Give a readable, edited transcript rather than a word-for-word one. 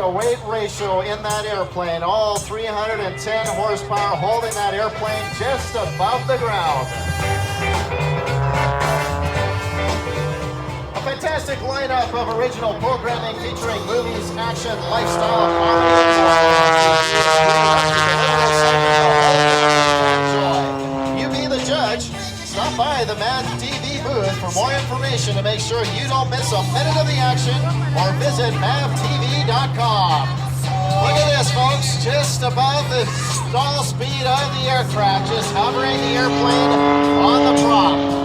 to weight ratio in that airplane. All 310 horsepower holding that airplane just above the ground. A fantastic lineup of original programming featuring movies, action, lifestyle, comedy, and more. You be the judge. Stop by the Mav TV booth for more information to make sure you don't miss a minute of the action, or visit mavtv.com. Look at this, folks, just above the stall speed of the aircraft, just hovering the airplane on the prop.